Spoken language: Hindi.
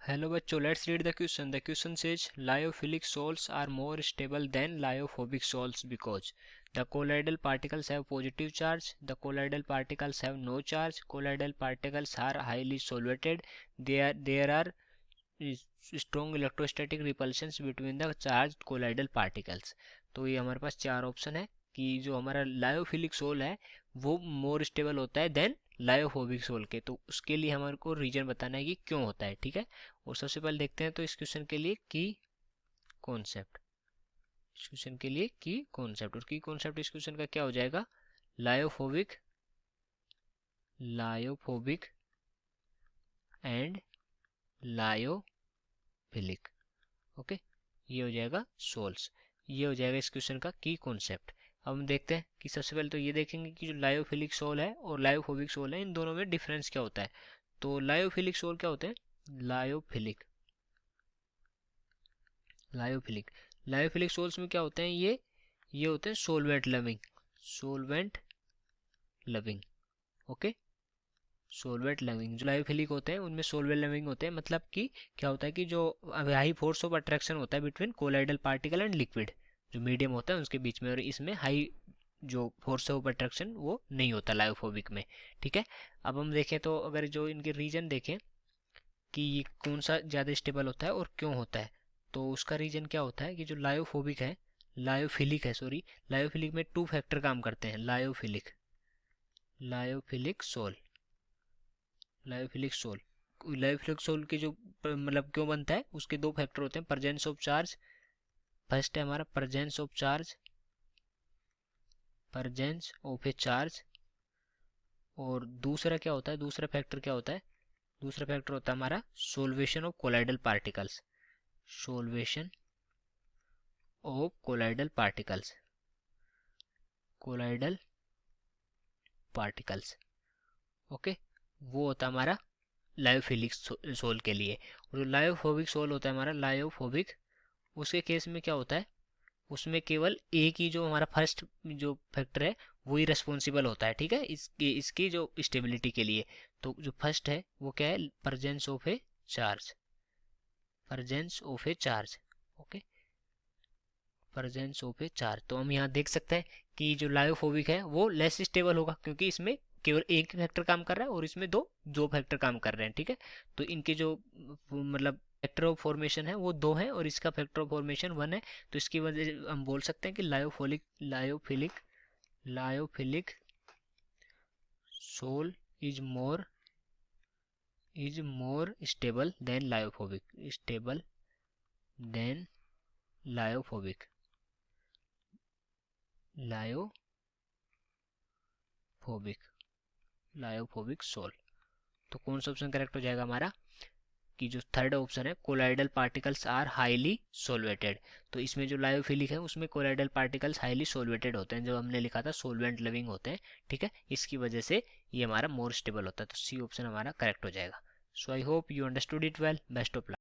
Hello bachcho, let's read the question. The question says lyophilic salts are more stable than lyophobic salts because the colloidal particles have positive charge, the colloidal particles have no charge, colloidal particles are highly solvated, there are strong electrostatic repulsions between the charged colloidal particles. तो ये हमारे पास चार ऑप्शन है कि जो हमारा लायोफिलिक सोल है वो मोर स्टेबल होता है देन लायोफोबिक सोल के। तो उसके लिए हमारे को रीजन बताना है कि क्यों होता है, ठीक है। और सबसे पहले देखते हैं तो इस क्वेश्चन के लिए की कॉन्सेप्ट, इस क्वेश्चन के लिए की कॉन्सेप्ट, और की कॉन्सेप्ट इस क्वेश्चन का क्या हो जाएगा, lyophobic, lyophobic and lyophilic. Okay, ये हो जाएगा सोल्स, ये हो जाएगा इस क्वेश्चन का की कॉन्सेप्ट। अब हम देखते हैं कि सबसे पहले तो ये देखेंगे कि जो लायोफिलिक सोल है और लायोफोबिक सोल है इन दोनों में डिफरेंस क्या होता है। तो लायोफिलिक सोल क्या होते हैं, लायोफिलिक, लायोफिलिक, लायोफिलिक सोल्स में क्या होते हैं, ये होते हैं solvent loving, solvent loving. Okay, solvent loving जो लायोफिलिक होते हैं उनमें सोलवेंट लविंग होते हैं, मतलब कि क्या होता है कि जो हाई फोर्स ऑफ अट्रैक्शन होता है between colloidal particle and liquid, जो मीडियम होता है उसके बीच में, और इसमें हाई जो फोर्स ऑफ अट्रैक्शन वो नहीं होता लायोफोबिक में, ठीक है। अब हम देखें तो अगर जो इनके रीजन देखें कि ये कौन सा ज़्यादा स्टेबल होता है और क्यों होता है, तो उसका रीजन क्या होता है कि जो लायोफोबिक है, लायोफिलिक है सॉरी, लायोफिलिक में टू फैक्टर काम करते हैं, lyophilic, lyophilic soul, lyophilic sol, lyophilic sol के जो मतलब क्यों बनता है उसके दो फैक्टर होते हैं, प्रेजेंस ऑफ चार्ज, फर्स्ट है हमारा presence of charge, presence of A charge, और दूसरा क्या होता है, दूसरा फैक्टर क्या होता है, दूसरा फैक्टर होता है हमारा solution of colloidal particles, solution of colloidal particles, colloidal particles. Okay, वो होता है हमारा लायोफिलिक सोल के लिए। और जो लायोफोबिक सोल होता है हमारा लायोफोबिक, उसके केस में क्या होता है, उसमें केवल एक ही जो हमारा फर्स्ट जो फैक्टर है वही रिस्पॉन्सिबल होता है, ठीक है, इसकी जो स्टेबिलिटी के लिए। तो जो फर्स्ट है वो क्या है, presence of A charge, presence of A charge. Okay, presence of A charge. तो हम यहाँ देख सकते हैं कि जो लायोफोबिक है वो लेस स्टेबल होगा क्योंकि इसमें केवल एक फैक्टर काम कर रहा है और इसमें दो फैक्टर काम कर रहे हैं, ठीक है। तो इनके जो मतलब फैक्टर ऑफ फॉर्मेशन है वो दो है और इसका फैक्टर ऑफ फॉर्मेशन वन है। तो इसकी वजह से हम बोल सकते हैं कि lyophilic, lyophilic, lyophilic sol is more stable than lyophobic, stable than lyophobic, lyophobic, lyophobic sol. तो कौन सा ऑप्शन करेक्ट हो जाएगा हमारा, कि जो थर्ड ऑप्शन है कोलाइडल पार्टिकल्स आर हाईली सोलवेटेड। तो इसमें जो लायोफिलिक है उसमें कोलाइडल पार्टिकल्स हाईली सोलवेटेड होते हैं, जो हमने लिखा था सोलवेंट लविंग होते हैं, ठीक है, इसकी वजह से ये हमारा मोर स्टेबल होता है। तो सी ऑप्शन हमारा करेक्ट हो जाएगा। So I hope you understood it well, best of luck.